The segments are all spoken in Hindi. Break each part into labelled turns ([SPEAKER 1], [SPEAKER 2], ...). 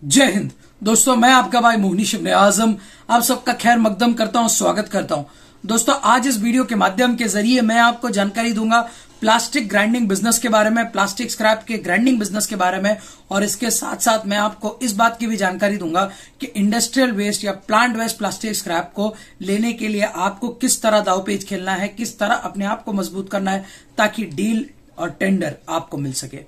[SPEAKER 1] जय हिंद दोस्तों, मैं आपका भाई मोहनीश इब्ने आजम आप सबका खैर मकदम करता हूं, स्वागत करता हूं। दोस्तों, आज इस वीडियो के माध्यम के जरिए मैं आपको जानकारी दूंगा प्लास्टिक ग्राइंडिंग बिजनेस के बारे में, प्लास्टिक स्क्रैप के ग्राइंडिंग बिजनेस के बारे में, और इसके साथ साथ मैं आपको इस बात की भी जानकारी दूंगा कि इंडस्ट्रियल वेस्ट या प्लांट वेस्ट प्लास्टिक स्क्रैप को लेने के लिए आपको किस तरह दावपेच खेलना है, किस तरह अपने आप को मजबूत करना है ताकि डील और टेंडर आपको मिल सके।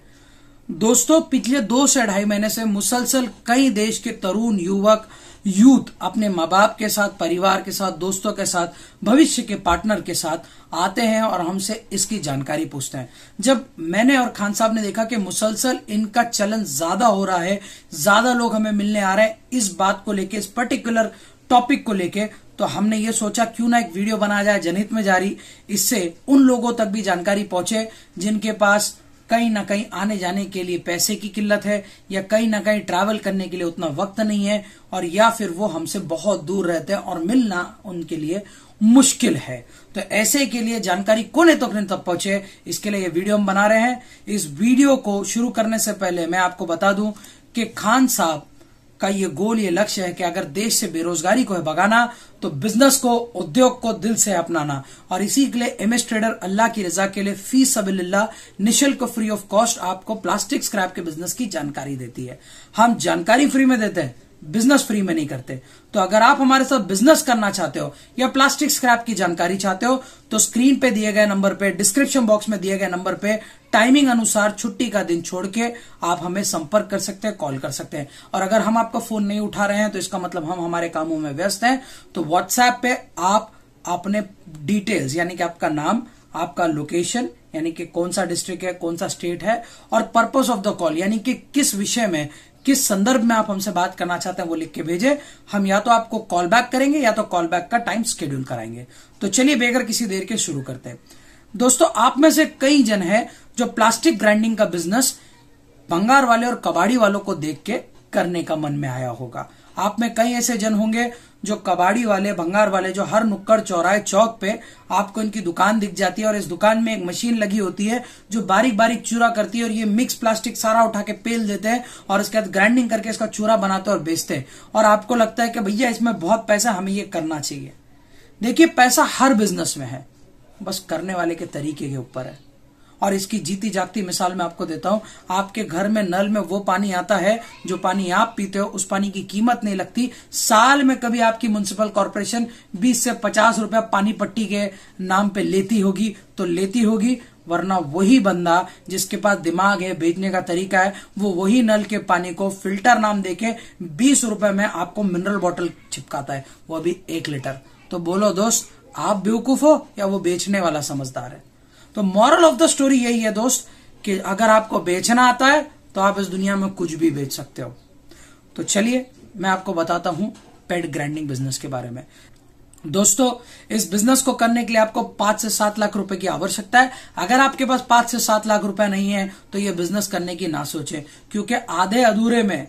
[SPEAKER 1] दोस्तों, पिछले 2 से 2.5 महीने से मुसलसल कई देश के तरुण युवक यूथ अपने माँ बाप के साथ, परिवार के साथ, दोस्तों के साथ, भविष्य के पार्टनर के साथ आते हैं और हमसे इसकी जानकारी पूछते हैं। जब मैंने और खान साहब ने देखा कि मुसलसल इनका चलन ज्यादा हो रहा है, ज्यादा लोग हमें मिलने आ रहे हैं इस बात को लेके, इस पर्टिकुलर टॉपिक को लेके, तो हमने ये सोचा क्यों ना एक वीडियो बनाया जाए जनहित में जारी। इससे उन लोगों तक भी जानकारी पहुंचे जिनके पास कहीं ना कहीं आने जाने के लिए पैसे की किल्लत है, या कहीं ना कहीं ट्रैवल करने के लिए उतना वक्त नहीं है, और या फिर वो हमसे बहुत दूर रहते हैं और मिलना उनके लिए मुश्किल है। तो ऐसे के लिए जानकारी कोने तक पहुंचे, इसके लिए ये वीडियो हम बना रहे हैं। इस वीडियो को शुरू करने से पहले मैं आपको बता दूं कि खान साहब का ये गोल, ये लक्ष्य है कि अगर देश से बेरोजगारी को है भगाना तो बिजनेस को, उद्योग को दिल से अपनाना, और इसी के लिए एमएस ट्रेडर अल्लाह की रजा के लिए फी सबीलिल्लाह निशुल्क फ्री ऑफ कॉस्ट आपको प्लास्टिक स्क्रैप के बिजनेस की जानकारी देती है। हम जानकारी फ्री में देते हैं, बिजनेस फ्री में नहीं करते। तो अगर आप हमारे साथ बिजनेस करना चाहते हो या प्लास्टिक स्क्रैप की जानकारी चाहते हो तो स्क्रीन पे दिए गए नंबर पे, डिस्क्रिप्शन बॉक्स में दिए गए नंबर पे टाइमिंग अनुसार छुट्टी का दिन छोड़ के आप हमें संपर्क कर सकते हैं, कॉल कर सकते हैं। और अगर हम आपका फोन नहीं उठा रहे हैं तो इसका मतलब हम हमारे कामों में व्यस्त हैं। तो व्हाट्सएप पे आप अपने डिटेल्स यानी कि आपका नाम, आपका लोकेशन यानी कि कौन सा डिस्ट्रिक्ट है, कौन सा स्टेट है, और पर्पस ऑफ द कॉल यानी कि किस विषय में, किस संदर्भ में आप हमसे बात करना चाहते हैं वो लिख के भेजें। हम या तो आपको कॉल बैक करेंगे या तो कॉल बैक का टाइम शेड्यूल कराएंगे। तो चलिए बेगर किसी देर के शुरू करते हैं। दोस्तों, आप में से कई जन है जो प्लास्टिक ग्राइंडिंग का बिजनेस भंगार वाले और कबाड़ी वालों को देख के करने का मन में आया होगा। आप में कई ऐसे जन होंगे जो कबाड़ी वाले, भंगार वाले, जो हर नुक्कड़ चौराहे चौक पे आपको इनकी दुकान दिख जाती है, और इस दुकान में एक मशीन लगी होती है जो बारीक बारीक चूरा करती है, और ये मिक्स प्लास्टिक सारा उठा के पेल देते हैं और इसके बाद ग्राइंडिंग करके इसका चूरा बनाते हैं और बेचते हैं। और आपको लगता है कि भैया इसमें बहुत पैसा, हमें ये करना चाहिए। देखिए, पैसा हर बिजनेस में है, बस करने वाले के तरीके के ऊपर है। और इसकी जीती जागती मिसाल मैं आपको देता हूं। आपके घर में नल में वो पानी आता है जो पानी आप पीते हो, उस पानी की कीमत नहीं लगती। साल में कभी आपकी म्युनिसिपल कॉर्पोरेशन 20 से 50 रुपया पानी पट्टी के नाम पे लेती होगी तो लेती होगी, वरना वही बंदा जिसके पास दिमाग है, बेचने का तरीका है, वो वही नल के पानी को फिल्टर नाम देके 20 रुपए में आपको मिनरल बॉटल चिपकाता है, वो भी 1 लीटर। तो बोलो दोस्त, आप बेवकूफ हो या वो बेचने वाला समझदार है? तो मॉरल ऑफ द स्टोरी यही है दोस्त कि अगर आपको बेचना आता है तो आप इस दुनिया में कुछ भी बेच सकते हो। तो चलिए मैं आपको बताता हूं पेट ग्राइंडिंग बिजनेस के बारे में। दोस्तों, इस बिजनेस को करने के लिए आपको 5 से 7 लाख रुपए की आवश्यकता है। अगर आपके पास 5 से 7 लाख रुपए नहीं है तो ये बिजनेस करने की ना सोचे, क्योंकि आधे अधूरे में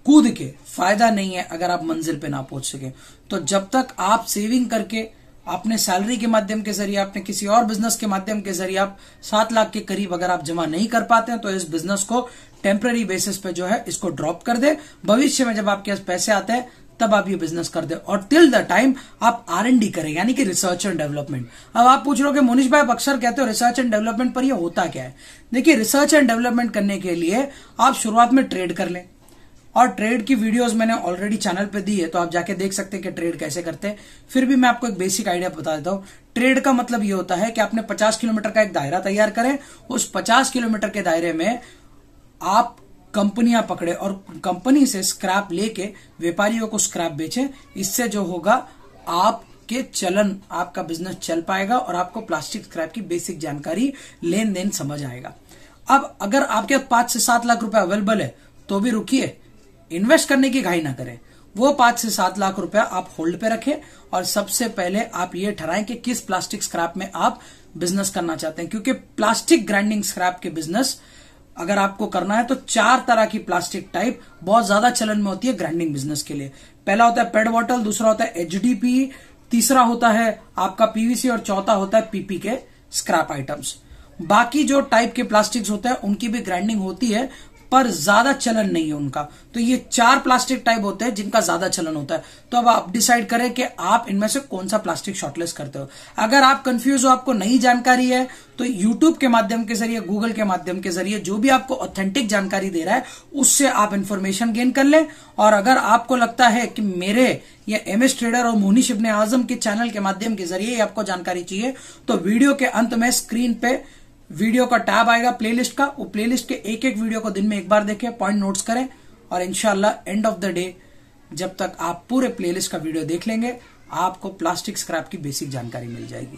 [SPEAKER 1] कूद के फायदा नहीं है अगर आप मंजिल पे ना पहुंच सके। तो जब तक आप सेविंग करके, अपने सैलरी के माध्यम के जरिए, अपने किसी और बिजनेस के माध्यम के जरिए आप 7 लाख के करीब अगर आप जमा नहीं कर पाते हैं तो इस बिजनेस को टेम्पररी बेसिस पे जो है इसको ड्रॉप कर दे। भविष्य में जब आपके पास पैसे आते हैं तब आप ये बिजनेस कर दे, और टिल द टाइम आप R&D करें यानी कि रिसर्च एंड डेवलपमेंट। अब आप पूछ रहे हो कि मोनिश भाई, आप अक्सर कहते हो रिसर्च एंड डेवलपमेंट, पर ये होता क्या है? देखिए, रिसर्च एंड डेवलपमेंट करने के लिए आप शुरुआत में ट्रेड कर लें, और ट्रेड की वीडियोस मैंने ऑलरेडी चैनल पे दी है, तो आप जाके देख सकते हैं कि ट्रेड कैसे करते हैं। फिर भी मैं आपको एक बेसिक आइडिया बता देता हूं। ट्रेड का मतलब ये होता है कि आपने 50 किलोमीटर का एक दायरा तैयार करें, उस 50 किलोमीटर के दायरे में आप कंपनियां पकड़े और कंपनी से स्क्रैप लेके व्यापारियों को स्क्रैप बेचें। इससे जो होगा, आपके चलन, आपका बिजनेस चल पाएगा और आपको प्लास्टिक स्क्रैप की बेसिक जानकारी, लेन देन समझ आएगा। अब अगर आपके 5 से 7 लाख रुपए अवेलेबल है तो भी रुकिए, इन्वेस्ट करने की घाई ना करें। वो 5 से 7 लाख रुपया आप होल्ड पे रखें, और सबसे पहले आप ये ठहराएं कि किस प्लास्टिक स्क्रैप में आप बिजनेस करना चाहते हैं। क्योंकि प्लास्टिक ग्राइंडिंग स्क्रैप के बिजनेस अगर आपको करना है तो 4 तरह की प्लास्टिक टाइप बहुत ज्यादा चलन में होती है ग्राइंडिंग बिजनेस के लिए। पहला होता है पेट बॉटल, दूसरा होता है HDPE, तीसरा होता है आपका PVC, और चौथा होता है PP के स्क्रैप आइटम्स। बाकी जो टाइप के प्लास्टिक्स होते हैं उनकी भी ग्राइंडिंग होती है, पर ज्यादा चलन नहीं है उनका। तो ये 4 प्लास्टिक टाइप होते हैं जिनका ज्यादा चलन होता है। तो अब आप डिसाइड करें कि आप इनमें से कौन सा प्लास्टिक शॉर्टलिस्ट करते हो। अगर आप कंफ्यूज हो, आपको नई जानकारी है, तो यूट्यूब के माध्यम के जरिए, गूगल के माध्यम के जरिए जो भी आपको ऑथेंटिक जानकारी दे रहा है उससे आप इंफॉर्मेशन गेन कर लें। और अगर आपको लगता है कि मेरे या एमएस ट्रेडर और मोहनीश इब्ने आजम के चैनल के माध्यम के जरिए आपको जानकारी चाहिए, तो वीडियो के अंत में स्क्रीन पे वीडियो का टैब आएगा प्लेलिस्ट का। वो प्लेलिस्ट के एक एक वीडियो को दिन में एक बार देखें, पॉइंट नोट्स करें, और इंशाल्लाह एंड ऑफ द डे जब तक आप पूरे प्लेलिस्ट का वीडियो देख लेंगे, आपको प्लास्टिक स्क्रैप की बेसिक जानकारी मिल जाएगी।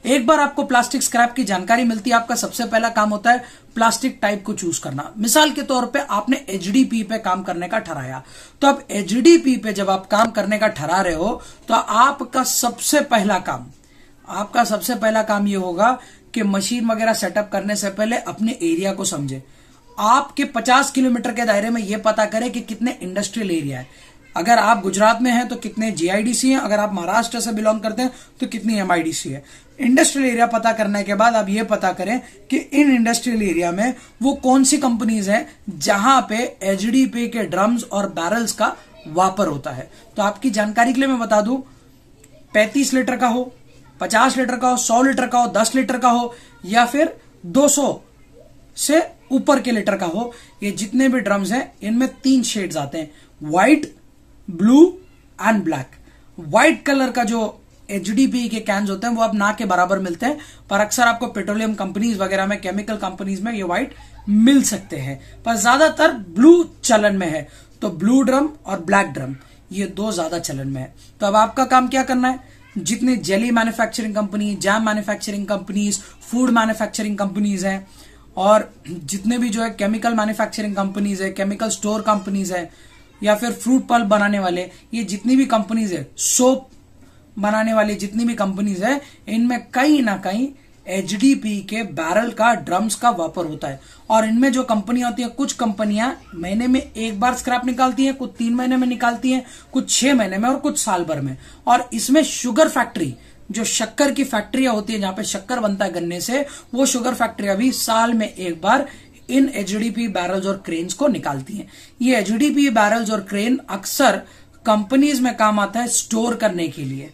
[SPEAKER 1] एक बार आपको प्लास्टिक स्क्रैप की जानकारी मिलती है, आपका सबसे पहला काम होता है प्लास्टिक टाइप को चूज करना। मिसाल के तौर पे आपने एचडीपी पे काम करने का ठहराया, तो अब एचडीपी पे जब आप काम करने का ठहरा रहे हो, तो आपका सबसे पहला काम ये होगा कि मशीन वगैरह सेटअप करने से पहले अपने एरिया को समझे। आपके 50 किलोमीटर के दायरे में यह पता करें कि कितने इंडस्ट्रियल एरिया है। अगर आप गुजरात में हैं तो कितने जीआईडीसी हैं, अगर आप महाराष्ट्र से बिलोंग करते हैं तो कितनी एमआईडीसी है। इंडस्ट्रियल एरिया पता करने के बाद आप ये पता करें कि इन इंडस्ट्रियल एरिया में वो कौन सी कंपनीज हैं जहां पे एचडीपी के ड्रम्स और बैरल्स का वापर होता है। तो आपकी जानकारी के लिए मैं बता दूं, 35 लीटर का हो, 50 लीटर का हो, 100 लीटर का हो, 10 लीटर का हो, या फिर 200 से ऊपर के लीटर का हो, ये जितने भी ड्रम्स हैं इनमें 3 शेड्स आते हैं, white, blue and black. White colour का जो एचडीपी के कैंस होते हैं वो अब ना के बराबर मिलते हैं, पर अक्सर आपको पेट्रोलियम कंपनीज वगैरह में, केमिकल कंपनीज में ये व्हाइट मिल सकते हैं, पर ज्यादातर ब्लू चलन में है। तो ब्लू ड्रम और ब्लैक ड्रम ये 2 ज्यादा चलन में है। तो अब आपका काम क्या करना है, जितने jelly manufacturing company, jam manufacturing companies, food manufacturing companies हैं, और जितने भी जो है केमिकल मैन्युफैक्चरिंग कंपनीज है, केमिकल स्टोर कंपनीज है, या फिर फ्रूट पल्प बनाने वाले, ये जितनी भी कंपनीज है, सोप बनाने वाली जितनी भी कंपनीज है, इनमें कहीं ना कहीं एचडीपी के बैरल का, ड्रम्स का वापर होता है। और इनमें जो कंपनियां होती है, कुछ कंपनियां महीने में एक बार स्क्रैप निकालती हैं, कुछ 3 महीने में निकालती हैं, कुछ 6 महीने में, और कुछ साल भर में। और इसमें शुगर फैक्ट्री, जो शक्कर की फैक्ट्रियां होती है जहां पे शक्कर बनता है गन्ने से, वो शुगर फैक्ट्रियां भी साल में एक बार इन एचडीपी बैरल्स और क्रेन्स को निकालती हैं। ये एचडीपी बैरल्स और क्रेन अक्सर कंपनीज में काम आता है स्टोर करने के लिए।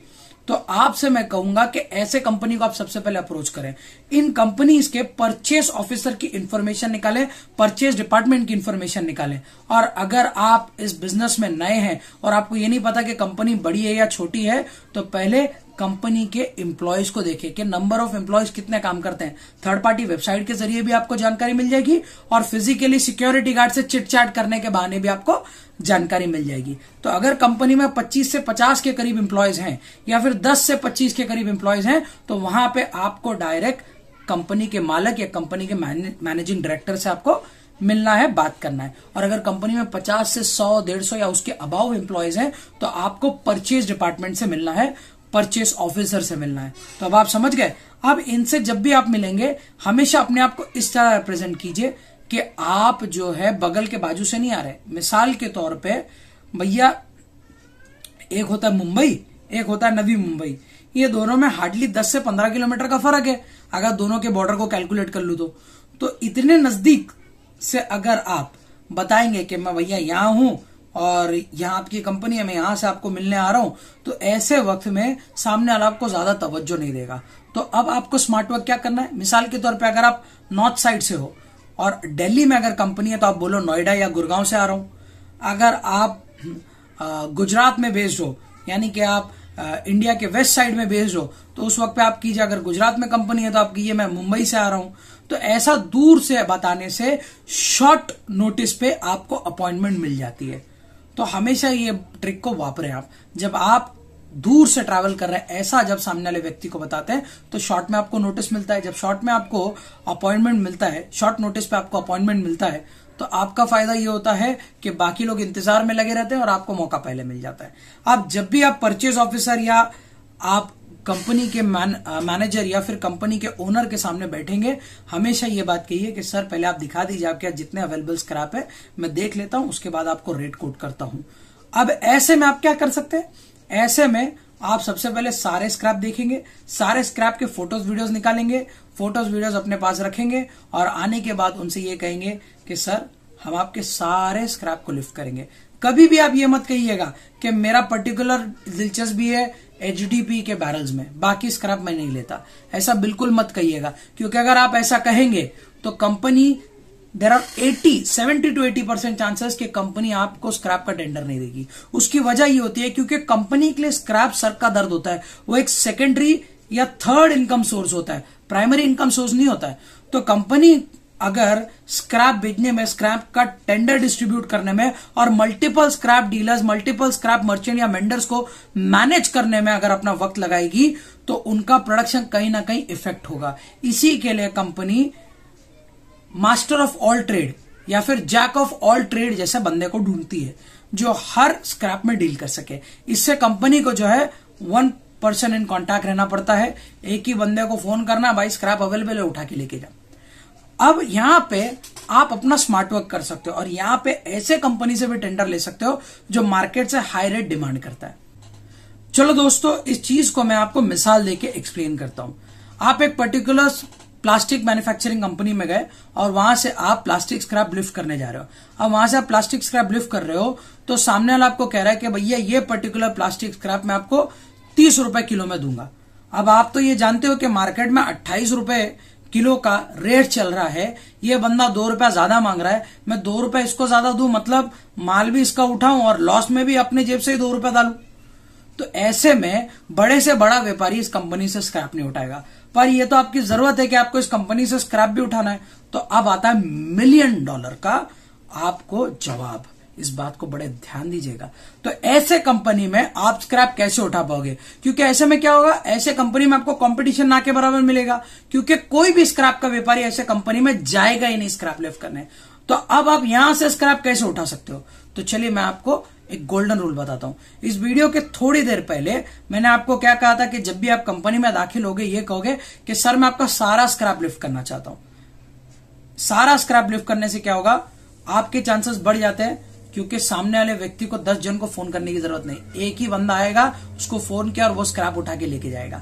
[SPEAKER 1] तो आपसे मैं कहूंगा कि ऐसे कंपनी को आप सबसे पहले अप्रोच करें। इन कंपनीज के परचेस ऑफिसर की इंफॉर्मेशन निकालें, परचेस डिपार्टमेंट की इंफॉर्मेशन निकालें। और अगर आप इस बिजनेस में नए हैं और आपको ये नहीं पता कि कंपनी बड़ी है या छोटी है, तो पहले कंपनी के एम्प्लॉयज को देखें कि नंबर ऑफ एम्प्लॉयज कितने काम करते हैं। थर्ड पार्टी वेबसाइट के जरिए भी आपको जानकारी मिल जाएगी, और फिजिकली सिक्योरिटी गार्ड से चिट चैट करने के बहाने भी आपको जानकारी मिल जाएगी। तो अगर कंपनी में 25 से 50 के करीब एम्प्लॉयज हैं, या फिर 10 से 25 के करीब एम्प्लॉयज हैं, तो वहां पे आपको डायरेक्ट कंपनी के मालक या कंपनी के मैनेजिंग डायरेक्टर से आपको मिलना है, बात करना है। और अगर कंपनी में 50 से 100, 150 या उसके अबाव एम्प्लॉयज हैं, तो आपको परचेज डिपार्टमेंट से मिलना है, परचेस ऑफिसर से मिलना है। तो अब आप समझ गए। अब इनसे जब भी आप मिलेंगे, हमेशा अपने आप को इस तरह रिप्रेजेंट कीजिए कि आप जो है बगल के बाजू से नहीं आ रहे। मिसाल के तौर पे भैया, एक होता है मुंबई, एक होता है नवी मुंबई, ये दोनों में हार्डली 10 से 15 किलोमीटर का फर्क है। अगर दोनों के बॉर्डर को कैलकुलेट कर लूं तो इतने नजदीक से अगर आप बताएंगे कि मैं भैया यहां हूं और यहाँ आपकी कंपनी है, मैं यहां से आपको मिलने आ रहा हूं, तो ऐसे वक्त में सामने वाला आपको ज्यादा तवज्जो नहीं देगा। तो अब आपको स्मार्ट वर्क क्या करना है, मिसाल के तौर पे अगर आप नॉर्थ साइड से हो और दिल्ली में अगर कंपनी है, तो आप बोलो नोएडा या गुड़गांव से आ रहा हूं। अगर आप गुजरात में बेस्ड हो, यानी कि आप इंडिया के वेस्ट साइड में बेस्ड हो, तो उस वक्त पे आप कीजिए, अगर गुजरात में कंपनी है तो आप कीजिए मैं मुंबई से आ रहा हूं। तो ऐसा दूर से बताने से शॉर्ट नोटिस पे आपको अपॉइंटमेंट मिल जाती है। तो हमेशा ये ट्रिक को वापरें आप, जब आप दूर से ट्रैवल कर रहे हैं, ऐसा जब सामने वाले व्यक्ति को बताते हैं तो शॉर्ट में आपको नोटिस मिलता है। जब शॉर्ट में आपको अपॉइंटमेंट मिलता है, शॉर्ट नोटिस पे आपको अपॉइंटमेंट मिलता है, तो आपका फायदा ये होता है कि बाकी लोग इंतजार में लगे रहते हैं और आपको मौका पहले मिल जाता है। अब जब भी आप परचेज ऑफिसर या आप कंपनी के मैनेजर या फिर कंपनी के ओनर के सामने बैठेंगे, हमेशा ये बात कहिए कि सर पहले आप दिखा दीजिए आपके जितने अवेलेबल स्क्रैप है, मैं देख लेता हूं, उसके बाद आपको रेट कोट करता हूं। अब ऐसे में आप क्या कर सकते हैं, ऐसे में आप सबसे पहले सारे स्क्रैप देखेंगे, सारे स्क्रैप के फोटोज वीडियोस निकालेंगे, फोटोज वीडियोस अपने पास रखेंगे और आने के बाद उनसे ये कहेंगे कि सर हम आपके सारे स्क्रैप को लिफ्ट करेंगे। कभी भी आप ये मत कहिएगा कि मेरा पर्टिकुलर दिलचस्पी है एचडीपी के बैरल्स में, बाकी स्क्रैप मैं नहीं लेता। ऐसा बिल्कुल मत कहिएगा, क्योंकि अगर आप ऐसा कहेंगे तो company there are 70 to 80% chances कि कंपनी आपको स्क्रैप का टेंडर नहीं देगी। उसकी वजह ये होती है क्योंकि कंपनी के लिए स्क्रैप सर का दर्द होता है। वो एक सेकेंडरी या थर्ड इनकम सोर्स होता है, प्राइमरी इनकम सोर्स नहीं होता है। तो कंपनी अगर स्क्रैप बेचने में, स्क्रैप का टेंडर डिस्ट्रीब्यूट करने में और multiple scrap dealers, multiple scrap merchant या वेंडर्स को मैनेज करने में अगर अपना वक्त लगाएगी तो उनका प्रोडक्शन कहीं ना कहीं इफेक्ट होगा। इसी के लिए company master of all trade या फिर जैक ऑफ ऑल ट्रेड जैसे बंदे को ढूंढती है जो हर स्क्रैप में डील कर सके। इससे कंपनी को जो है 1 पर्सन इन कॉन्टैक्ट रहना पड़ता है। एक ही बंदे को फोन करना, भाई स्क्रैप अवेलेबल है, उठा के लेके जा। अब यहां पे आप अपना स्मार्ट वर्क कर सकते हो और यहां पे ऐसे कंपनी से भी टेंडर ले सकते हो जो मार्केट से हाई रेट डिमांड करता है। चलो दोस्तों, इस चीज को मैं आपको मिसाल देके एक्सप्लेन करता हूं। आप एक पर्टिकुलर प्लास्टिक मैन्युफैक्चरिंग कंपनी में गए और वहां से आप प्लास्टिक स्क्रैप लिफ्ट करने जा रहे हो। अब वहां से आप प्लास्टिक स्क्रैप लिफ्ट कर रहे हो तो सामने वाला आपको कह रहा है कि भैया ये पर्टिकुलर प्लास्टिक स्क्रैप मैं आपको 30 रुपए किलो में दूंगा। अब आप तो ये जानते हो कि मार्केट में 28 रुपए किलो का रेट चल रहा है, ये बंदा 2 रुपया ज्यादा मांग रहा है, मैं 2 रुपए इसको ज्यादा दूं, मतलब माल भी इसका उठाऊं और लॉस में भी अपने जेब से ही 2 रुपया डालूं। तो ऐसे में बड़े से बड़ा व्यापारी इस कंपनी से स्क्रैप नहीं उठाएगा। पर ये तो आपकी जरूरत है कि आपको इस कंपनी से स्क्रैप भी उठाना है। तो अब आता है $1 मिलियन का आपको जवाब। इस बात को बड़े ध्यान दीजिएगा। तो ऐसे कंपनी में आप स्क्रैप कैसे उठा पाओगे? क्योंकि ऐसे में क्या होगा, ऐसे कंपनी में आपको कंपटीशन ना के बराबर मिलेगा, क्योंकि कोई भी स्क्रैप का व्यापारी ऐसे कंपनी में जाएगा ही नहीं स्क्रैप लिफ्ट करने। तो अब आप यहां से स्क्रैप कैसे उठा सकते हो? तो चलिए मैं आपको एक गोल्डन रूल बताता हूं। इस वीडियो के थोड़ी देर पहले मैंने आपको क्या कहा था कि जब भी आप कंपनी में दाखिल होगे ये कहोगे कि सर मैं आपका सारा स्क्रैप लिफ्ट करना चाहता हूं। सारा स्क्रैप लिफ्ट करने से क्या होगा, आपके चांसेस बढ़ जाते हैं, क्योंकि सामने वाले व्यक्ति को 10 जन को फोन करने की जरूरत नहीं, एक ही बंदा आएगा, उसको फोन किया और वो स्क्रैप उठा के लेके जाएगा।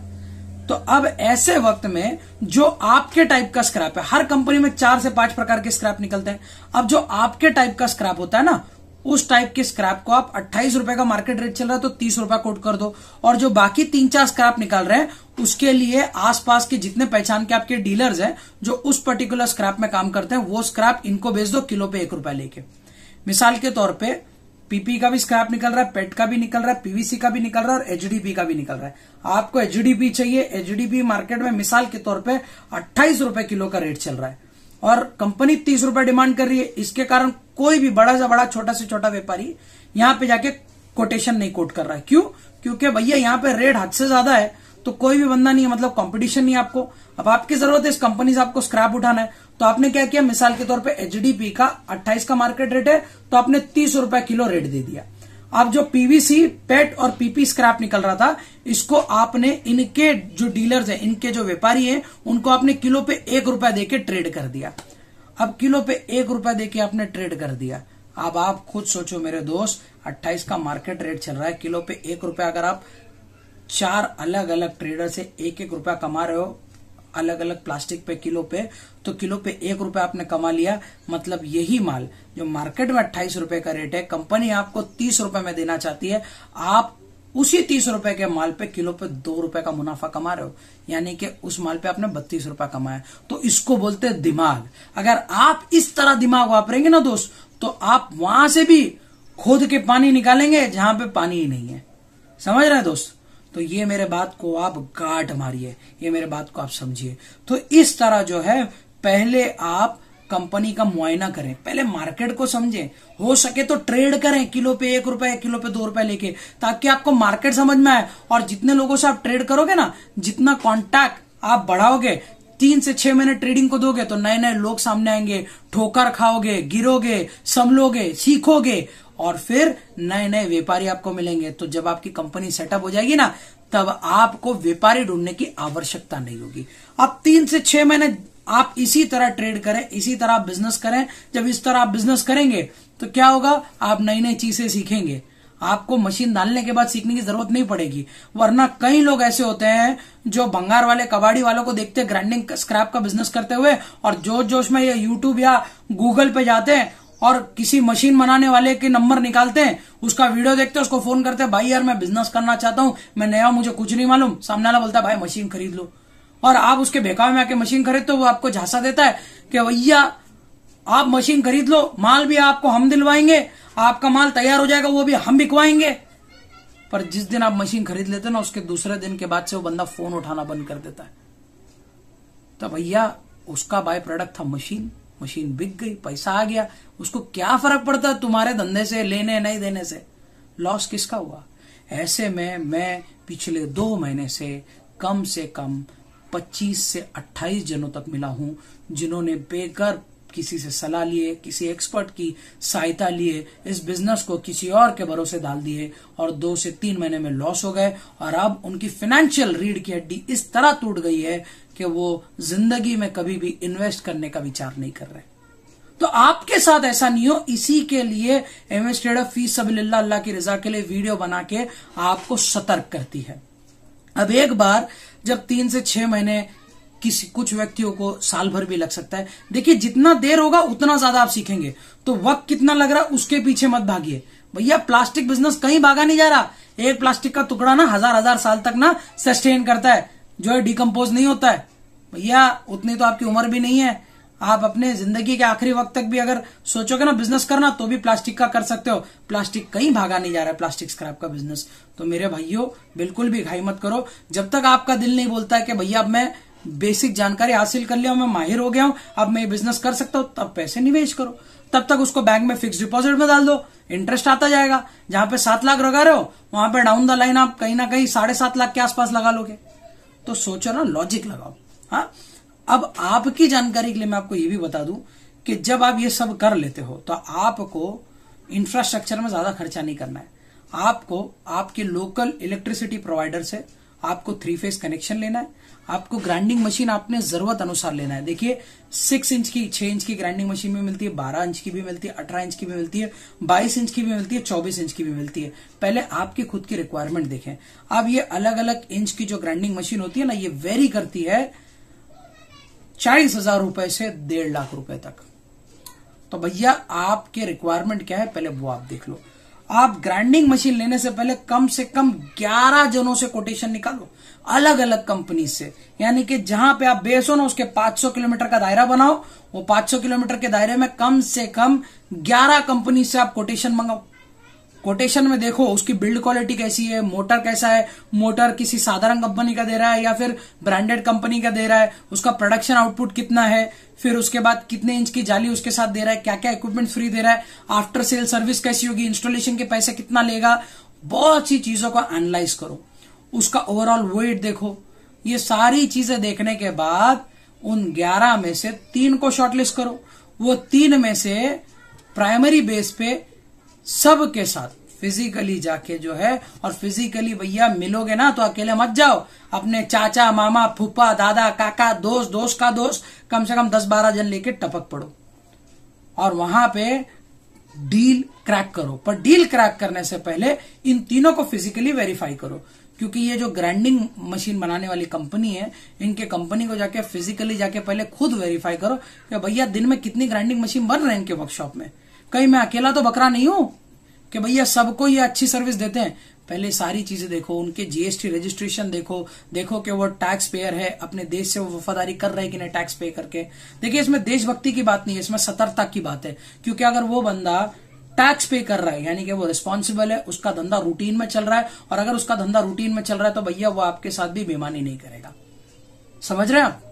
[SPEAKER 1] तो अब ऐसे वक्त में जो आपके टाइप का स्क्रैप है, हर कंपनी में 4 से 5 प्रकार के स्क्रैप निकलते हैं। अब जो आपके टाइप का स्क्रैप होता है ना, उस टाइप के स्क्रैप को आप 28 रुपए का मार्केट रेट चल रहा है तो 30 रुपए कोट कर दो, और जो बाकी 3-4 स्क्रैप निकाल रहे हैं उसके लिए आसपास के जितने पहचान के आपके डीलर्स हैं जो उस पर्टिकुलर स्क्रैप में काम करते हैं, वो स्क्रैप इनको बेच दो किलो पे 1 रुपया लेके। मिसाल के तौर पे पीपी का भी स्क्रैप निकल रहा है, पेट का भी निकल रहा है, पीवीसी का भी निकल रहा है और एचडीपी का भी निकल रहा है। आपको एचडीपी चाहिए, एचडीपी मार्केट में मिसाल के तौर पे 28 रुपए किलो का रेट चल रहा है और कंपनी 30 रुपए डिमांड कर रही है। इसके कारण कोई भी बड़ा से बड़ा, छोटा से छोटा व्यापारी यहां पे जाके कोटेशन नहीं कोट कर रहा है। क्यों? क्योंकि भैया यहां पे रेट हद से ज्यादा है, तो कोई भी बंदा नहीं है, मतलब कंपटीशन नहीं है आपको। अब आपकी जरूरत है इस कंपनी से आपको स्क्रैप उठाना है, तो आपने क्या किया, मिसाल के तौर पे एचडीपी का 28 का मार्केट रेट है तो आपने 30 रुपए किलो रेट दे दिया। अब जो पीवीसी, पेट और पीपी स्क्रैप निकल रहा था, इसको आपने इनके जो डीलर्स हैं, इनके जो व्यापारी हैं, उनको आपने किलो पे 1 रुपया देके ट्रेड कर दिया। अब किलो पे 1 रुपया देके आपने ट्रेड कर दिया। अब आप खुद सोचो मेरे दोस्त, 28 का मार्केट रेट चल रहा है, किलो पे 1 रुपया, अगर आप 4 अलग अलग ट्रेडर से 1-1 रुपया कमा रहे हो अलग अलग प्लास्टिक पे किलो पे, तो किलो पे 1 रुपया आपने कमा लिया। मतलब यही माल जो मार्केट में 28 रुपए का रेट है, कंपनी आपको 30 रुपए में देना चाहती है, आप उसी 30 रुपए के माल पे किलो पे 2 रुपए का मुनाफा कमा रहे हो, यानी कि उस माल पे आपने 32 रुपया कमाया। तो इसको बोलते हैं दिमाग। अगर आप इस तरह दिमाग वापरेंगे ना दोस्त, तो आप वहां से भी खोद के पानी निकालेंगे जहां पे पानी ही नहीं है। समझ रहे हैं दोस्त? तो ये मेरे बात को आप गांठ मारिए, ये मेरे बात को आप समझिए। तो इस तरह जो है, पहले आप कंपनी का मुआयना करें, पहले मार्केट को समझें, हो सके तो ट्रेड करें किलो पे 1 रुपया, किलो पे 2 रुपए लेके, ताकि आपको मार्केट समझ में आए। और जितने लोगों से आप ट्रेड करोगे ना, जितना कॉन्टैक्ट आप बढ़ाओगे, 3 से 6 महीने ट्रेडिंग को दोगे, तो नए नए लोग सामने आएंगे, ठोकर खाओगे, गिरोगे, संभलोगे, सीखोगे और फिर नए नए व्यापारी आपको मिलेंगे। तो जब आपकी कंपनी सेटअप हो जाएगी ना, तब आपको व्यापारी ढूंढने की आवश्यकता नहीं होगी। अब 3 से 6 महीने आप इसी तरह ट्रेड करें, इसी तरह आप बिजनेस करें। जब इस तरह आप बिजनेस करेंगे तो क्या होगा, आप नई नई चीजें सीखेंगे। आपको मशीन डालने के बाद सीखने की जरूरत नहीं पड़ेगी। वरना कई लोग ऐसे होते हैं जो भंगार वाले, कबाड़ी वालों को देखते हैं ग्राइंडिंग स्क्रैप का बिजनेस करते हुए, और जोश जोश में ये यूट्यूब या गूगल पे जाते हैं और किसी मशीन बनाने वाले के नंबर निकालते हैं, उसका वीडियो देखते हैं, उसको फोन करते हैं, भाई यार मैं बिजनेस करना चाहता हूं, मैं नया, मुझे कुछ नहीं मालूम। सामने वाला बोलता है भाई मशीन खरीद लो, और आप उसके बेकाव में आके मशीन खरीदते हो, वो आपको झांसा देता है कि भैया आप मशीन खरीद लो, माल भी आपको हम दिलवाएंगे, आपका माल तैयार हो जाएगा वो भी हम बिकवाएंगे। पर जिस दिन आप मशीन खरीद लेते हो ना, उसके दूसरे दिन के बाद से वो बंदा फोन उठाना बंद कर देता है। तो भैया उसका बाय प्रोडक्ट था मशीन, मशीन बिक गई, पैसा आ गया, उसको क्या फर्क पड़ता है तुम्हारे धंधे से, लेने नहीं देने से, लॉस किसका हुआ। ऐसे में मैं पिछले 2 महीने से कम 25 से 28 जनों तक मिला हूं, जिन्होंने बेकर किसी से सलाह लिए, किसी एक्सपर्ट की सहायता लिए, इस बिजनेस को किसी और के भरोसे डाल दिए, और 2 से 3 महीने में लॉस हो गए, और अब उनकी फाइनेंशियल रीढ़ की हड्डी इस तरह टूट गई है कि वो जिंदगी में कभी भी इन्वेस्ट करने का विचार नहीं कर रहे। तो आपके साथ ऐसा नहीं हो, इसी के लिए एमएस ट्रेडर फी सबिलिल्लाह, अल्लाह की रजा के लिए वीडियो बना के आपको सतर्क करती है। अब एक बार जब 3 से 6 महीने, कुछ व्यक्तियों को साल भर भी लग सकता है। देखिए जितना देर होगा उतना ज्यादा आप सीखेंगे, तो वक्त कितना लग रहा है उसके पीछे मत भागिए भैया। प्लास्टिक बिजनेस कहीं भागा नहीं जा रहा। एक प्लास्टिक का टुकड़ा ना हजार साल तक ना सस्टेन करता है, जो है डिकम्पोज नहीं होता है भैया। उतनी तो आपकी उम्र भी नहीं है, आप अपने जिंदगी के आखिरी वक्त तक भी अगर सोचोगे ना बिजनेस करना, तो भी प्लास्टिक का कर सकते हो। प्लास्टिक कहीं भागा नहीं जा रहा है, प्लास्टिक स्क्रैप का बिजनेस। तो मेरे भाइयों बिल्कुल भी घाई मत करो, जब तक आपका दिल नहीं बोलता है कि भैया अब मैं बेसिक जानकारी हासिल कर लिया, मैं माहिर हो गया हूं, अब मैं बिजनेस कर सकता हूं, तब पैसे निवेश करो। तब तक उसको बैंक में फिक्स डिपॉजिट में डाल दो, इंटरेस्ट आता जाएगा। जहां पे 7 लाख लगा रहे हो, वहां पे डाउन द लाइन आप कहीं ना कहीं 7.5 लाख के आसपास लगा लोगे। तो सोचो ना, लॉजिक लगाओ। हाँ, अब आपकी जानकारी के लिए मैं आपको ये भी बता दूं कि जब आप ये सब कर लेते हो, तो आपको इंफ्रास्ट्रक्चर में ज्यादा खर्चा नहीं करना है। आपको आपके लोकल इलेक्ट्रिसिटी प्रोवाइडर से आपको 3 फेज कनेक्शन लेना है। आपको ग्राइंडिंग मशीन आपने जरूरत अनुसार लेना है। देखिए 6 इंच की, 6 इंच की ग्राइंडिंग मशीन भी मिलती है, 12 इंच की भी मिलती है, 18 इंच की भी मिलती है, 22 इंच की भी मिलती है, 24 इंच की भी मिलती है। पहले आपकी खुद की रिक्वायरमेंट देखें। अब ये अलग अलग इंच की जो ग्राइंडिंग मशीन होती है ना, ये वेरी करती है 40,000 रुपए से 1.5 लाख रुपए तक। तो भैया आपके रिक्वायरमेंट क्या है, पहले वो आप देख लो। आप ग्राइंडिंग मशीन लेने से पहले कम से कम 11 जनों से कोटेशन निकालो, अलग अलग कंपनी से। यानी कि जहां पे आप बेस हो ना, उसके 500 किलोमीटर का दायरा बनाओ। वो 500 किलोमीटर के दायरे में कम से कम 11 कंपनी से आप कोटेशन मंगाओ। कोटेशन में देखो उसकी बिल्ड क्वालिटी कैसी है, मोटर कैसा है, मोटर किसी साधारण कंपनी का दे रहा है या फिर ब्रांडेड कंपनी का दे रहा है, उसका प्रोडक्शन आउटपुट कितना है, फिर उसके बाद कितने इंच की जाली उसके साथ दे रहा है, क्या क्या इक्विपमेंट फ्री दे रहा है, आफ्टर सेल सर्विस कैसी होगी, इंस्टॉलेशन के पैसे कितना लेगा। बहुत सी चीजों को एनालाइज करो, उसका ओवरऑल वेट देखो। ये सारी चीजें देखने के बाद उन 11 में से 3 को शॉर्टलिस्ट करो। वो 3 में से प्राइमरी बेस पे सबके साथ फिजिकली जाके जो है, और फिजिकली भैया मिलोगे ना तो अकेले मत जाओ, अपने चाचा, मामा, फूफा, दादा, काका, दोस्त, दोस्त का दोस्त, कम से कम 10-12 जन लेके टपक पड़ो और वहां पे डील क्रैक करो। पर डील क्रैक करने से पहले इन तीनों को फिजिकली वेरीफाई करो, क्योंकि ये जो ग्राइंडिंग मशीन बनाने वाली कंपनी है, इनके कंपनी को जाके फिजिकली जाके पहले खुद वेरीफाई करो कि भैया दिन में कितनी ग्राइंडिंग मशीन बन रहे हैं इनके वर्कशॉप में। कहीं मैं अकेला तो बकरा नहीं हूं कि भैया सबको ये अच्छी सर्विस देते हैं। पहले सारी चीजें देखो, उनके जीएसटी रजिस्ट्रेशन देखो कि वो टैक्स पेयर है, अपने देश से वो वफादारी कर रहे हैं कि नहीं टैक्स पे करके। देखिए इसमें देशभक्ति की बात नहीं है, इसमें सतर्कता की बात है। क्योंकि अगर वो बंदा टैक्स पे कर रहा है यानी कि वो रिस्पॉन्सिबल है, उसका धंधा रूटीन में चल रहा है, और अगर उसका धंधा रूटीन में चल रहा है तो भैया वो आपके साथ भी बेईमानी नहीं करेगा। समझ रहे हैं आप?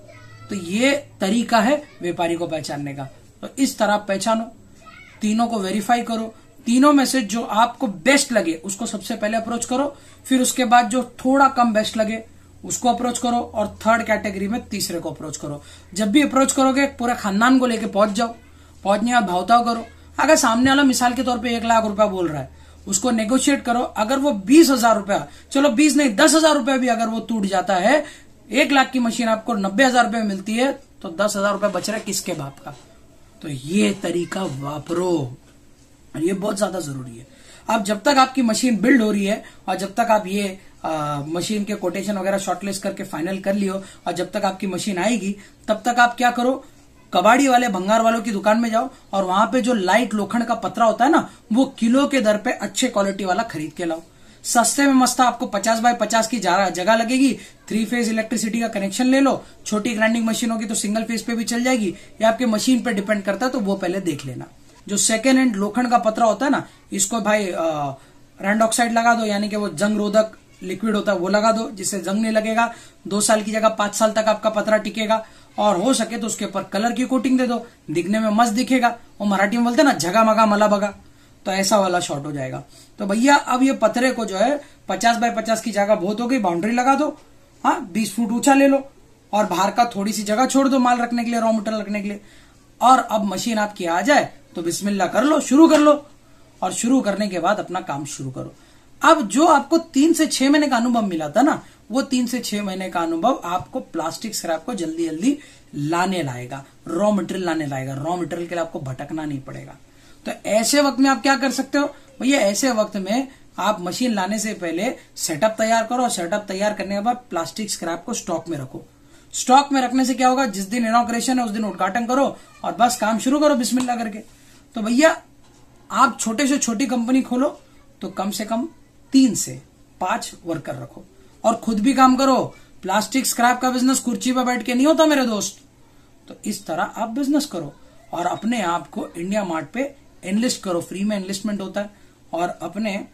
[SPEAKER 1] तो ये तरीका है व्यापारी को पहचानने का। तो इस तरह पहचानो, तीनों को वेरीफाई करो, तीनों में से जो आपको बेस्ट लगे उसको सबसे पहले अप्रोच करो, फिर उसके बाद जो थोड़ा कम बेस्ट लगे उसको अप्रोच करो, और थर्ड कैटेगरी में तीसरे को अप्रोच करो। जब भी अप्रोच करोगे पूरे खानदान को लेके पहुंच जाओ, पहुंचने का भावताव करो। अगर सामने वाला मिसाल के तौर पे 1 लाख रुपया बोल रहा है, उसको नेगोशिएट करो। अगर वो 20,000 रुपया, चलो 20 नहीं 10,000 रुपया भी अगर वो टूट जाता है, 1 लाख की मशीन आपको 90,000 रुपये में मिलती है, तो 10,000 रुपया बच रहा है किसके बाप का। तो ये तरीका वापरो, और ये बहुत ज्यादा जरूरी है। अब जब तक आपकी मशीन बिल्ड हो रही है, और जब तक आप ये मशीन के कोटेशन वगैरह शॉर्टलिस्ट करके फाइनल कर लियो, और जब तक आपकी मशीन आएगी, तब तक आप क्या करो, कबाड़ी वाले भंगार वालों की दुकान में जाओ और वहां पे जो लाइट लोखंड का पतरा होता है ना, वो किलो के दर पे अच्छे क्वालिटी वाला खरीद के लाओ। सस्ते में मस्त आपको 50 बाय 50 की जगह लगेगी। 3 फेज इलेक्ट्रिसिटी का कनेक्शन ले लो। छोटी ग्राइंडिंग मशीन होगी तो सिंगल फेज पे भी चल जाएगी, या आपके मशीन पे डिपेंड करता है, तो वो पहले देख लेना। जो सेकेंड हैंड लोखंड का पतरा होता है ना, इसको भाई रैंड ऑक्साइड लगा दो, यानी कि वो जंग रोधक लिक्विड होता है वो लगा दो, जिससे जंग नहीं लगेगा। 2 साल की जगह 5 साल तक आपका पतरा टिकेगा। और हो सके तो उसके ऊपर कलर की कोटिंग दे दो, दिखने में मस्त दिखेगा। वो मराठी में बोलते हैं ना, झगा मगा मला बगा, तो ऐसा वाला शॉट हो जाएगा। तो भैया अब ये पतरे को जो है 50 बाय 50 की जगह बहुत हो गई, बाउंड्री लगा दो। हाँ, 20 फुट ऊंचा ले लो और बाहर का थोड़ी सी जगह छोड़ दो माल रखने के लिए, रॉ मटेरियल रखने के लिए। और अब मशीन आपकी आ जाए तो बिस्मिल्लाह कर लो, शुरू कर लो। और शुरू करने के बाद अपना काम शुरू करो। अब जो आपको 3 से 6 महीने का अनुभव मिला था ना, वो 3 से 6 महीने का अनुभव आपको प्लास्टिक स्क्रैप को जल्दी जल्दी लाने लाएगा, रॉ मटेरियल लाने लाएगा। रॉ मटेरियल के लिए आपको भटकना नहीं पड़ेगा। तो ऐसे वक्त में आप क्या कर सकते हो भैया? ऐसे वक्त में आप मशीन लाने से पहले सेटअप तैयार करो, और सेटअप तैयार करने के बाद प्लास्टिक स्क्रैप को स्टॉक में रखो। स्टॉक में रखने से क्या होगा, जिस दिन इनॉग्रेशन है उस दिन उद्घाटन करो और बस काम शुरू करो बिस्मिल्लाह करके। तो भैया आप छोटे से छोटी कंपनी खोलो तो कम से कम 3 से 5 वर्कर रखो और खुद भी काम करो। प्लास्टिक स्क्रैप का बिजनेस कुर्सी पर बैठ के नहीं होता मेरे दोस्त। तो इस तरह आप बिजनेस करो और अपने आप को इंडिया मार्ट पे एनलिस्ट करो। फ्री में एनलिस्टमेंट होता है। और अपने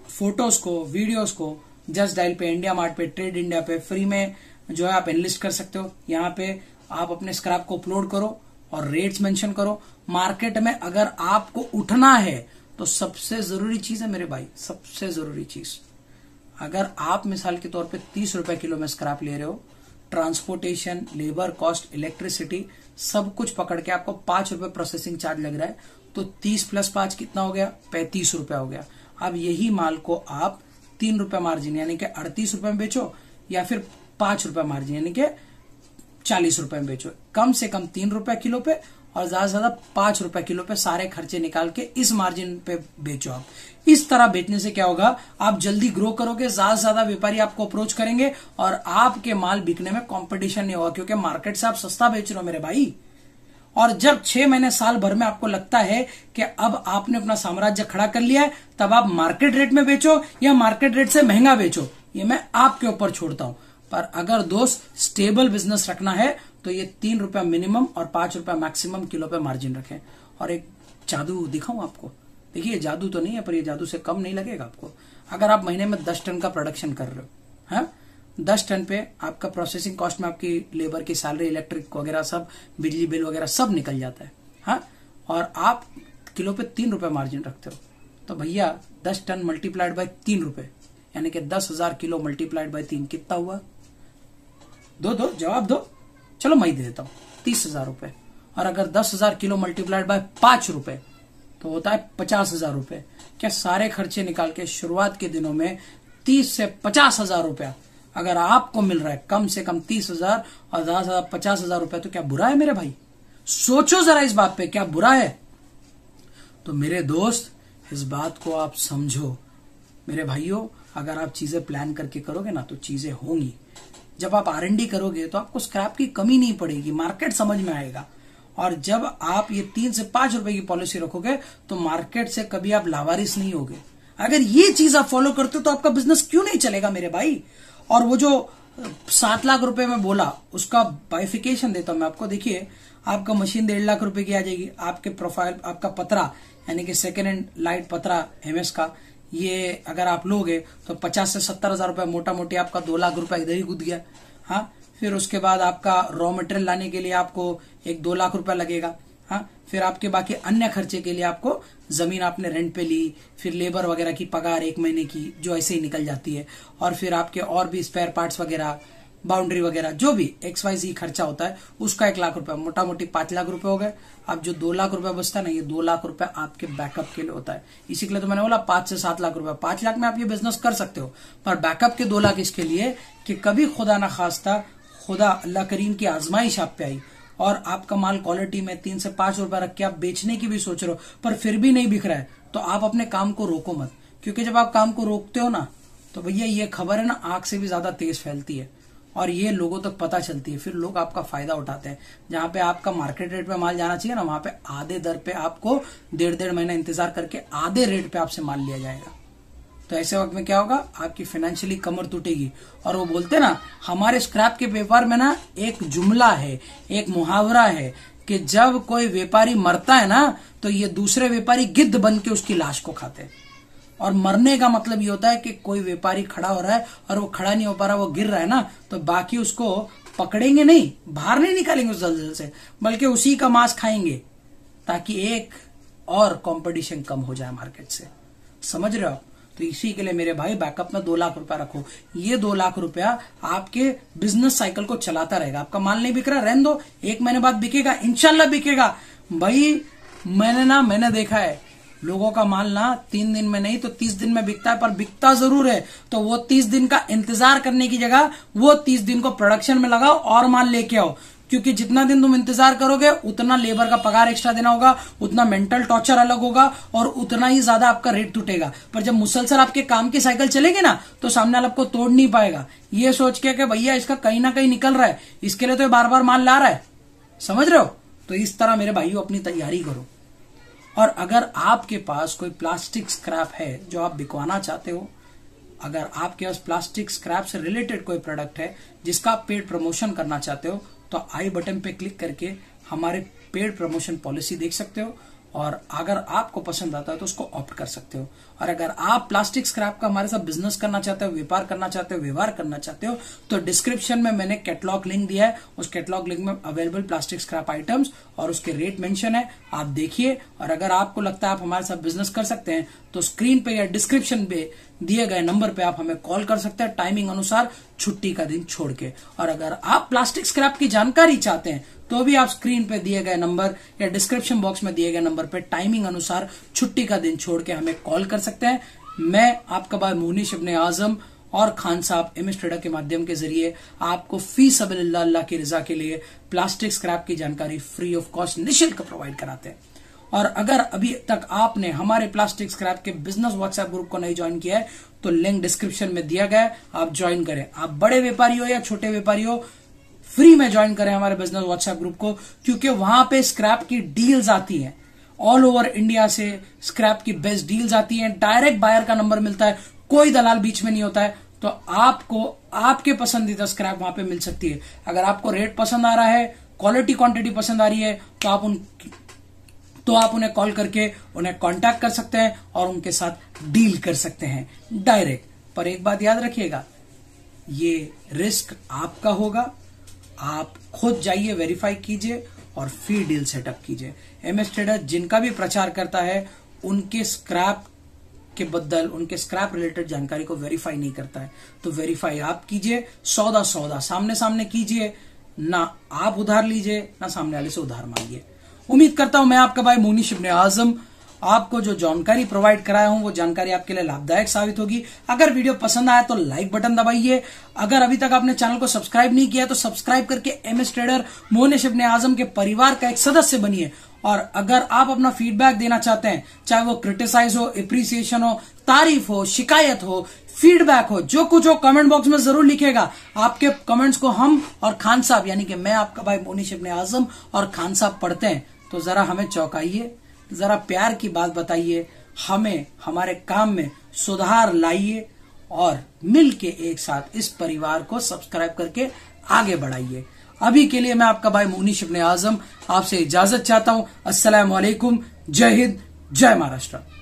[SPEAKER 1] फोटोज को, वीडियोस को जस्ट डायल पे, इंडिया मार्ट पे, ट्रेड इंडिया पे फ्री में जो है आप एनलिस्ट कर सकते हो। यहाँ पे आप अपने स्क्रैप को अपलोड करो और रेट्स मेंशन करो। मार्केट में अगर आपको उठना है तो सबसे जरूरी चीज है मेरे भाई, सबसे जरूरी चीज, अगर आप मिसाल के तौर पे 30 रुपए किलो में स्क्रैप ले रहे हो, ट्रांसपोर्टेशन, लेबर कॉस्ट, इलेक्ट्रिसिटी सब कुछ पकड़ के आपको 5 रुपए प्रोसेसिंग चार्ज लग रहा है, तो 30 + 5 कितना हो गया? 35 रुपए हो गया। अब यही माल को आप 3 रुपए मार्जिन यानी कि 38 रुपए में बेचो, या फिर 5 रुपए मार्जिन यानी कि 40 रुपए में बेचो। कम से कम 3 रुपए किलो पे और ज्यादा से ज्यादा 5 रुपए किलो पे सारे खर्चे निकाल के इस मार्जिन पे बेचो आप। इस तरह बेचने से क्या होगा, आप जल्दी ग्रो करोगे, ज्यादा से ज्यादा व्यापारी आपको अप्रोच करेंगे और आपके माल बिकने में कंपटीशन नहीं होगा, क्योंकि मार्केट से आप सस्ता बेच रहे हो मेरे भाई। और जब 6 महीने साल भर में आपको लगता है कि अब आपने अपना साम्राज्य खड़ा कर लिया है, तब आप मार्केट रेट में बेचो या मार्केट रेट से महंगा बेचो, ये मैं आपके ऊपर छोड़ता हूं। पर अगर दोस्त स्टेबल बिजनेस रखना है तो ये 3 रुपया मिनिमम और 5 रुपया मैक्सिमम किलो पे मार्जिन रखें। और एक जादू दिखाऊं आपको, देखिए जादू तो नहीं है पर ये जादू से कम नहीं लगेगा आपको। अगर आप महीने में 10 टन का प्रोडक्शन कर रहे हो, हाँ, 10 टन पे आपका प्रोसेसिंग कॉस्ट में आपकी लेबर की सैलरी, इलेक्ट्रिक वगैरह सब, बिजली बिल वगैरह सब निकल जाता है, हाँ, और आप किलो पे 3 रुपए मार्जिन रखते हो, तो भैया 10 टन मल्टीप्लाइड बाय 3 रुपए यानी कि 10,000 किलो मल्टीप्लाइड बाय 3 कितना हुआ? दो जवाब दो। चलो मैं ही दे देता हूं, 30,000 रुपए। और अगर 10,000 किलो मल्टीप्लाइड बाय 5 रुपए तो होता है 50,000 रुपए। क्या सारे खर्चे निकाल के शुरुआत के दिनों में 30 से 50,000 रुपया अगर आपको मिल रहा है, कम से कम 30,000 और 50,000 रुपए, तो क्या बुरा है मेरे भाई? सोचो जरा इस बात पे, क्या बुरा है? तो मेरे दोस्त इस बात को आप समझो मेरे भाइयों। अगर आप चीजें प्लान करके करोगे ना तो चीजें होंगी। जब आप R&D करोगे तो आपको स्क्रैप की कमी नहीं पड़ेगी, मार्केट समझ में आएगा। और जब आप ये 3 से 5 रुपए की पॉलिसी रखोगे तो मार्केट से कभी आप लावारिस नहीं होगे। अगर ये चीज आप फॉलो करते हो तो आपका बिजनेस क्यों नहीं चलेगा मेरे भाई? और वो जो 7 लाख रुपए में बोला उसका बाइफिकेशन देता हूं मैं आपको। देखिए, आपका मशीन 1.5 लाख रुपए की आ जाएगी। आपके प्रोफाइल, आपका पतरा यानी कि सेकेंड हैंड लाइट पतरा MS का, ये अगर आप लोगे तो 50 से 70,000 रुपए मोटा मोटी आपका 2 लाख रुपए इधर ही कूद गया। हाँ, फिर उसके बाद आपका रॉ मटेरियल लाने के लिए आपको 1-2 लाख रुपए लगेगा। हाँ, फिर आपके बाकी अन्य खर्चे के लिए आपको जमीन आपने रेंट पे ली, फिर लेबर वगैरह की पगार 1 महीने की जो ऐसे ही निकल जाती है, और फिर आपके और भी स्पेयर पार्ट्स वगैरह, बाउंड्री वगैरह, जो भी XYZ खर्चा होता है उसका 1 लाख रुपए, मोटा मोटी 5 लाख रुपए हो गए। अब जो 2 लाख रुपए बचता है ना, ये 2 लाख रुपए आपके बैकअप के लिए होता है। इसी के लिए तो मैंने बोला 5 से 7 लाख रुपए। 5 लाख में आप ये बिजनेस कर सकते हो, पर बैकअप के 2 लाख इसके लिए कि कभी खुदा ना खास्ता, खुदा अल्लाह करीम की आजमाइश आप पे आई और आपका माल क्वालिटी में 3 से 5 रुपए रख के आप बेचने की भी सोच रहे हो पर फिर भी नहीं बिक रहा है, तो आप अपने काम को रोको मत। क्योंकि जब आप काम को रोकते हो ना तो भैया ये खबर है ना, आग से भी ज्यादा तेज फैलती है। और ये लोगों तक पता चलती है, फिर लोग आपका फायदा उठाते हैं। जहां पे आपका मार्केट रेट पे माल जाना चाहिए ना, वहां पे आधे दर पे आपको 1.5 महीना इंतजार करके आधे रेट पे आपसे माल लिया जाएगा। तो ऐसे वक्त में क्या होगा, आपकी फाइनेंशियली कमर टूटेगी। और वो बोलते ना, हमारे स्क्रैप के व्यापार में ना एक जुमला है, एक मुहावरा है कि जब कोई व्यापारी मरता है ना, तो ये दूसरे व्यापारी गिद्ध बन के उसकी लाश को खाते हैं। और मरने का मतलब ये होता है कि कोई व्यापारी खड़ा हो रहा है और वो खड़ा नहीं हो पा रहा, वो गिर रहा है ना, तो बाकी उसको पकड़ेंगे नहीं, बाहर नहीं निकालेंगे उस दलदल से, बल्कि उसी का मांस खाएंगे, ताकि एक और कंपटीशन कम हो जाए मार्केट से। समझ रहे हो? तो इसी के लिए मेरे भाई बैकअप में 2 लाख रुपया रखो। ये 2 लाख रुपया आपके बिजनेस साइकिल को चलाता रहेगा। आपका माल नहीं बिक रहा, रहने दो, 1 महीने बाद बिकेगा, इंशाल्लाह बिकेगा। भाई मैंने देखा है लोगों का माल ना 3 दिन में नहीं तो 30 दिन में बिकता है, पर बिकता जरूर है। तो वो 30 दिन का इंतजार करने की जगह वो 30 दिन को प्रोडक्शन में लगाओ और माल लेके आओ, क्योंकि जितना दिन तुम इंतजार करोगे उतना लेबर का पगार एक्स्ट्रा देना होगा, उतना मेंटल टॉर्चर अलग होगा और उतना ही ज्यादा आपका रेट टूटेगा। पर जब मुसलसल आपके काम की साइकिल चलेगी ना, तो सामने वाला आपको तोड़ नहीं पाएगा, ये सोच के कि भैया इसका कहीं ना कहीं निकल रहा है, इसके लिए तो बार बार माल ला रहा है। समझ रहे हो? तो इस तरह मेरे भाइयों अपनी तैयारी करो। और अगर आपके पास कोई प्लास्टिक स्क्रैप है जो आप बिकवाना चाहते हो, अगर आपके पास प्लास्टिक स्क्रैप से रिलेटेड कोई प्रोडक्ट है जिसका आप पेड प्रमोशन करना चाहते हो, तो आई बटन पे क्लिक करके हमारे पेड प्रमोशन पॉलिसी देख सकते हो, और अगर आपको पसंद आता है तो उसको ऑप्ट कर सकते हो। और अगर आप प्लास्टिक स्क्रैप का हमारे साथ बिजनेस करना चाहते हो, व्यापार करना चाहते हो, व्यवहार करना चाहते हो, तो डिस्क्रिप्शन में मैंने कैटलॉग लिंक दिया है। उस कैटलॉग लिंक में अवेलेबल प्लास्टिक स्क्रैप आइटम्स और उसके रेट मेंशन है, आप देखिए। और अगर आपको लगता है आप हमारे साथ बिजनेस कर सकते हैं, तो स्क्रीन पे या डिस्क्रिप्शन पे दिए गए नंबर पे आप हमें कॉल कर सकते हैं, टाइमिंग अनुसार, छुट्टी का दिन छोड़ के। और अगर आप प्लास्टिक स्क्रैप की जानकारी चाहते हैं, तो भी आप स्क्रीन पे दिए गए नंबर या डिस्क्रिप्शन बॉक्स में दिए गए नंबर पे टाइमिंग अनुसार, छुट्टी का दिन छोड़ के हमें कॉल कर सकते हैं। मैं आपका भाई मोहनिश इब्ने आजम और खान साहब एमएस ट्रेडर के माध्यम के जरिए आपको फी सबीलिल्लाह, अल्लाह की रजा के लिए प्लास्टिक स्क्रैप की जानकारी फ्री ऑफ कॉस्ट निःशुल्क प्रोवाइड कराते हैं। और अगर अभी तक आपने हमारे प्लास्टिक स्क्रैप के बिजनेस व्हाट्सएप ग्रुप को नहीं ज्वाइन किया है, तो लिंक डिस्क्रिप्शन में दिया गया है, आप ज्वाइन करें। आप बड़े व्यापारी हो या छोटे व्यापारी हो, फ्री में ज्वाइन करें हमारे बिजनेस व्हाट्सएप ग्रुप को, क्योंकि वहां पे स्क्रैप की डील्स आती हैं, ऑल ओवर इंडिया से स्क्रैप की बेस्ट डील्स आती हैं, डायरेक्ट बायर का नंबर मिलता है, कोई दलाल बीच में नहीं होता है। तो आपको आपके पसंदीदा स्क्रैप वहां पे मिल सकती है। अगर आपको रेट पसंद आ रहा है, क्वालिटी क्वांटिटी पसंद आ रही है, तो आप उन्हें कॉल करके उन्हें कांटेक्ट कर सकते हैं और उनके साथ डील कर सकते हैं डायरेक्ट। पर एक बात याद रखिएगा, ये रिस्क आपका होगा। आप खुद जाइए, वेरीफाई कीजिए और फिर डील सेटअप कीजिए। एमएस ट्रेडर जिनका भी प्रचार करता है, उनके स्क्रैप के बदल, उनके स्क्रैप रिलेटेड जानकारी को वेरीफाई नहीं करता है। तो वेरीफाई आप कीजिए, सौदा सामने सामने कीजिए, ना आप उधार लीजिए ना सामने वाले से उधार मांगिए। उम्मीद करता हूं मैं आपका भाई मोहनिश इब्ने आजम आपको जो जानकारी प्रोवाइड कराया हूं वो जानकारी आपके लिए लाभदायक साबित होगी। अगर वीडियो पसंद आया तो लाइक बटन दबाइए। अगर अभी तक आपने चैनल को सब्सक्राइब नहीं किया तो सब्सक्राइब करके एमएस ट्रेडर मोहनिश इब्ने आजम के परिवार का एक सदस्य बनिए। और अगर आप अपना फीडबैक देना चाहते हैं, चाहे वो क्रिटिसाइज हो, अप्रिसिएशन हो, तारीफ हो, शिकायत हो, फीडबैक हो, जो कुछ हो कमेंट बॉक्स में जरूर लिखेगा। आपके कमेंट्स को हम और खान साहब, यानी कि मैं आपका भाई मोहनिश इब्ने आजम और खान साहब पढ़ते हैं। तो जरा हमें चौंकाइए, जरा प्यार की बात बताइए, हमें हमारे काम में सुधार लाइए और मिलके एक साथ इस परिवार को सब्सक्राइब करके आगे बढ़ाइए। अभी के लिए मैं आपका भाई मोहनिश इब्ने आजम आपसे इजाजत चाहता हूं। अस्सलाम वालेकुम, जय हिंद, जय महाराष्ट्र।